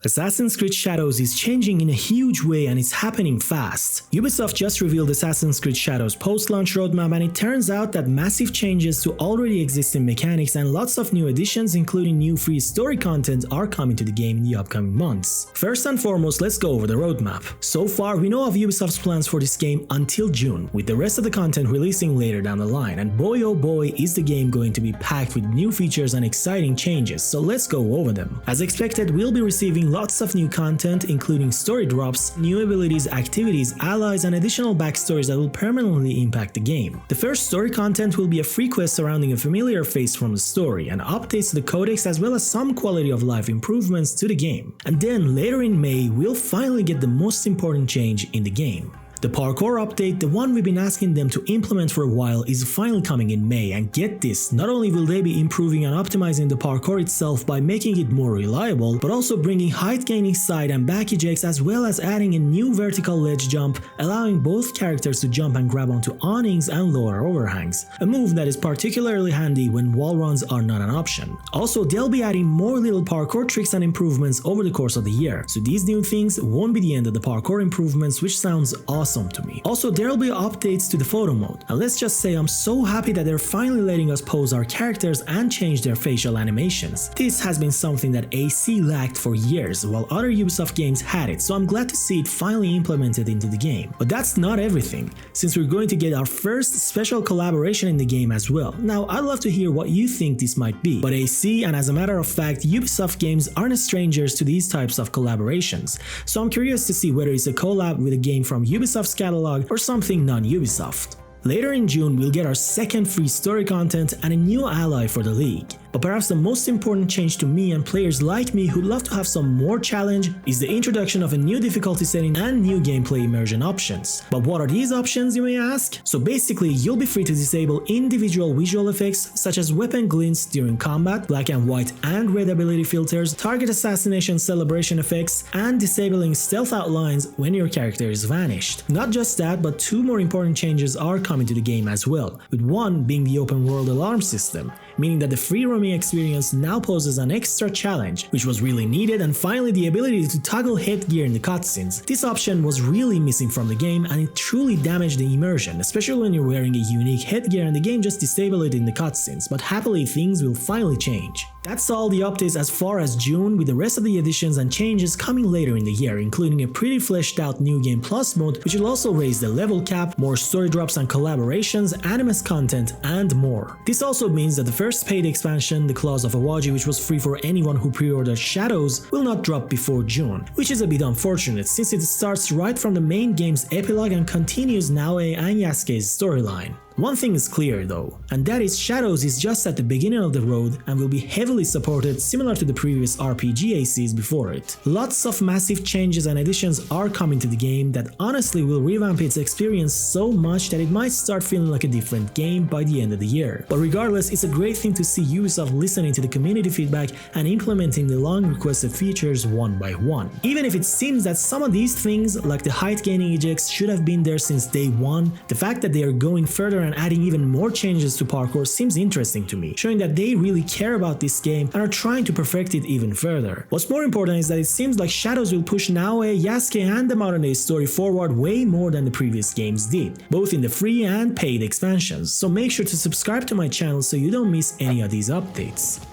Assassin's Creed Shadows is changing in a huge way and it's happening fast. Ubisoft just revealed Assassin's Creed Shadows post-launch roadmap, and it turns out that massive changes to already existing mechanics and lots of new additions, including new free story content, are coming to the game in the upcoming months. First and foremost, let's go over the roadmap. So far, we know of Ubisoft's plans for this game until June, with the rest of the content releasing later down the line, and boy oh boy is the game going to be packed with new features and exciting changes, so let's go over them. As expected, we'll be receiving lots of new content, including story drops, new abilities, activities, allies, and additional backstories that will permanently impact the game. The first story content will be a free quest surrounding a familiar face from the story, and updates to the codex as well as some quality of life improvements to the game. And then later in May, we'll finally get the most important change in the game. The parkour update, the one we've been asking them to implement for a while, is finally coming in May, and get this, not only will they be improving and optimizing the parkour itself by making it more reliable, but also bringing height gaining side and back ejects as well as adding a new vertical ledge jump, allowing both characters to jump and grab onto awnings and lower overhangs, a move that is particularly handy when wall runs are not an option. Also, they'll be adding more little parkour tricks and improvements over the course of the year, so these new things won't be the end of the parkour improvements, which sounds awesome to me. Also, there'll be updates to the photo mode, and let's just say I'm so happy that they're finally letting us pose our characters and change their facial animations. This has been something that AC lacked for years, while other Ubisoft games had it, so I'm glad to see it finally implemented into the game. But that's not everything, since we're going to get our first special collaboration in the game as well. Now, I'd love to hear what you think this might be, but AC, and as a matter of fact, Ubisoft games aren't strangers to these types of collaborations, so I'm curious to see whether it's a collab with a game from Ubisoft's catalog or something non-Ubisoft. Later in June, we'll get our second free story content and a new ally for the league. But perhaps the most important change to me and players like me who'd love to have some more challenge is the introduction of a new difficulty setting and new gameplay immersion options. But what are these options, you may ask? So basically, you'll be free to disable individual visual effects such as weapon glints during combat, black and white and red ability filters, target assassination celebration effects, and disabling stealth outlines when your character is vanished. Not just that, but two more important changes are coming to the game as well, with one being the open world alarm system, meaning that the free roaming experience now poses an extra challenge, which was really needed, and finally the ability to toggle headgear in the cutscenes. This option was really missing from the game, and it truly damaged the immersion, especially when you're wearing a unique headgear and the game just disabled it in the cutscenes, but happily things will finally change. That's all the updates as far as June, with the rest of the additions and changes coming later in the year, including a pretty fleshed out New Game Plus mode, which will also raise the level cap, more story drops and collaborations, animus content, and more. This also means that the first paid expansion, the Claws of Awaji, which was free for anyone who pre-ordered Shadows, will not drop before June, which is a bit unfortunate since it starts right from the main game's epilogue and continues Naoe and Yasuke's storyline. One thing is clear though, and that is Shadows is just at the beginning of the road and will be heavily supported similar to the previous RPG ACs before it. Lots of massive changes and additions are coming to the game that honestly will revamp its experience so much that it might start feeling like a different game by the end of the year. But regardless, it's a great thing to see Ubisoft listening to the community feedback and implementing the long requested features one by one. Even if it seems that some of these things, like the height gaining ejects, should have been there since day one, the fact that they are going further and adding even more changes to parkour seems interesting to me, showing that they really care about this game and are trying to perfect it even further. What's more important is that it seems like Shadows will push Naoe, Yasuke, and the modern day story forward way more than the previous games did, both in the free and paid expansions, so make sure to subscribe to my channel so you don't miss any of these updates.